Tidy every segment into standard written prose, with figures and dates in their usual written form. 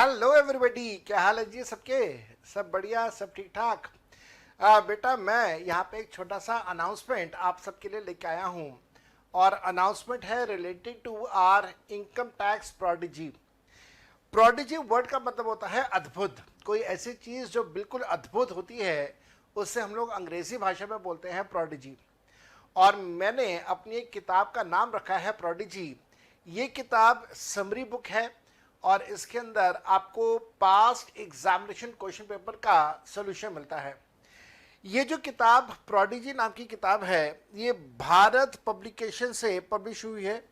Hello everybody, क्या हाल है जी सबके? सब बढ़िया, सब ठीक ठाक। बेटा, मैं यहाँ पे एक छोटा सा अनाउंसमेंट आप सबके लिए लेके आया हूँ। और अनाउंसमेंट है related to our income tax prodigy. Prodigy word का मतलब होता है अद्भुत। कोई ऐसी चीज़ जो बिल्कुल अद्भुत होती है उससे हम लोग अंग्रेजी भाषा में बोलते हैं प्रोडिजी। और मैंने अपनी एक किताब का नाम रखा है प्रोडिजी। ये किताब समरी बुक है और इसके अंदर आपको पास्ट एग्जामिनेशन क्वेश्चन पेपर का सोल्यूशन मिलता है। ये जो किताब प्रोडिजी नाम की किताब है, ये भारत पब्लिकेशन से पब्लिश हुई है।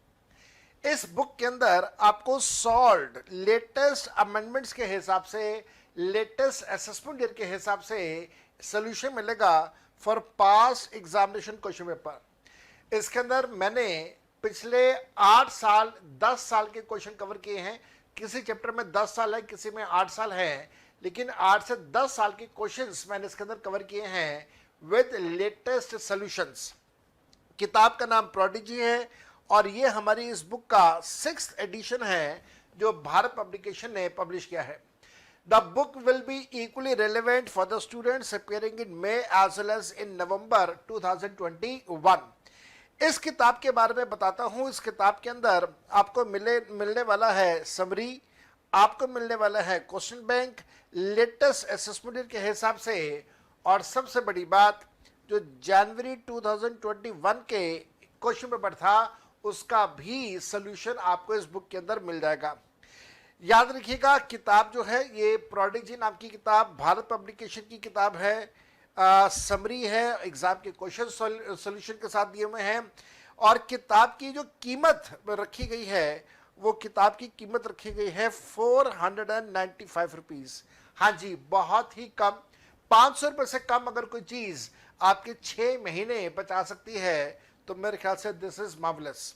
इस बुक के अंदर आपको सॉल्व लेटेस्ट अमेंडमेंट्स के हिसाब से, लेटेस्ट असेसमेंट ईयर के हिसाब से सोल्यूशन मिलेगा for past examination question paper. इसके अंदर मैंने पिछले 8 साल 10 साल के क्वेश्चन कवर किए हैं। किसी चैप्टर में 10 साल है, किसी में 8 साल है, लेकिन 8 से 10 साल के क्वेश्चंस मैंने इसके अंदर कवर किए हैं विद लेटेस्ट सॉल्यूशंस। किताब का नाम प्रोडिजी है और ये हमारी इस बुक का 6th एडिशन है जो भारत पब्लिकेशन ने पब्लिश किया है। The book will be equally relevant for the students appearing in May as well as in November 2021। इस किताब के बारे में बताता हूँ। इस किताब के अंदर आपको मिलने वाला है समरी, आपको मिलने वाला है क्वेश्चन बैंक, लेटेस्ट असेसमेंट के हिसाब से, और सबसे बड़ी बात जो जनवरी 2021 के क्वेश्चन पेपर था उसका भी सोल्यूशन आपको इस बुक के अंदर मिल जाएगा। याद रखिएगा, किताब जो है ये प्रोडिजी नाम की किताब भारत पब्लिकेशन की किताब है। समरी है, एग्जाम के क्वेश्चन सॉल्यूशन के साथ दिए हुए हैं। और किताब की जो कीमत रखी गई है वो किताब की कीमत रखी गई है 495 रुपीज़। हाँ जी, बहुत ही कम। 500 रुपये से कम अगर कोई चीज़ आपके 6 महीने बचा सकती है तो मेरे ख्याल से दिस इज मार्वलस।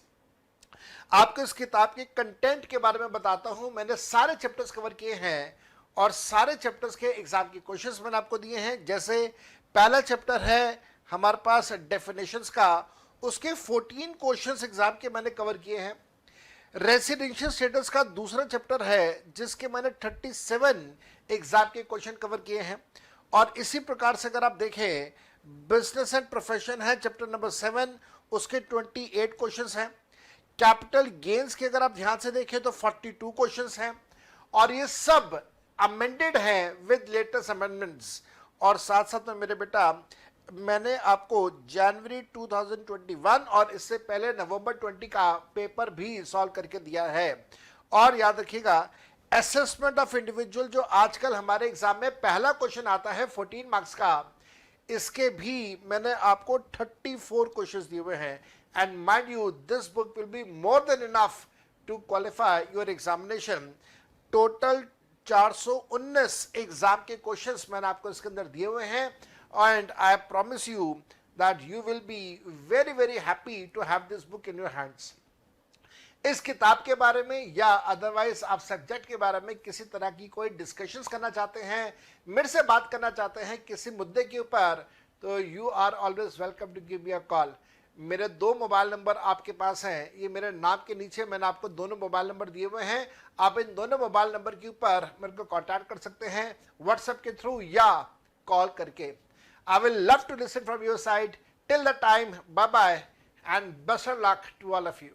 आपको इस किताब के कंटेंट के बारे में बताता हूं। मैंने सारे चैप्टर्स कवर किए हैं और सारे चैप्टर्स के एग्जाम के क्वेश्चंस मैंने आपको दिए हैं। जैसे पहला चैप्टर है हमारे पास डेफिनेशंस का, उसके 14 क्वेश्चंस एग्जाम के मैंने कवर किए हैं। रेसिडेंशियल स्टेटस का दूसरा चैप्टर है जिसके मैंने 37 एग्जाम के क्वेश्चन कवर किए हैं। और इसी प्रकार से अगर आप देखें बिजनेस एंड प्रोफेशन है चैप्टर नंबर 7, उसके 28 क्वेश्चंस हैं। कैपिटल गेन्स के अगर आप ध्यान से देखें तो 42 क्वेश्चंस हैं और ये सब अमेंडेड है विद लेटेस्ट अमेंडमेंट्स। और साथ साथ में मेरे बेटा मैंने आपको जनवरी 2021 और इससे पहले नवंबर 20 का पेपर भी सॉल्व करके दिया है। और याद रखिएगा, असेसमेंट ऑफ इंडिविजुअल जो आजकल हमारे एग्जाम में पहला क्वेश्चन आता है 14 मार्क्स का, इसके भी मैंने आपको 34 क्वेश्चंस दिए हुए हैं। And mind you, this book will be more than enough to qualify your examination. Total 419 exam के क्वेश्चंस मैंने आपको इसके अंदर दिए हुए हैं। And I promise you that you will be very very happy to have this book in your hands. इस किताब के बारे में या अदरवाइज आप सब्जेक्ट के बारे में किसी तरह की कोई डिस्कशंस करना चाहते हैं, मेरे से बात करना चाहते हैं किसी मुद्दे के ऊपर, तो you are always welcome to give me a call. मेरे 2 मोबाइल नंबर आपके पास हैं, ये मेरे नाम के नीचे मैंने आपको दोनों मोबाइल नंबर दिए हुए हैं। आप इन दोनों मोबाइल नंबर के ऊपर मेरे को कॉन्टैक्ट कर सकते हैं व्हाट्सएप के थ्रू या कॉल करके। I will love to listen from your side. Till the time, bye bye and best of luck to all of you.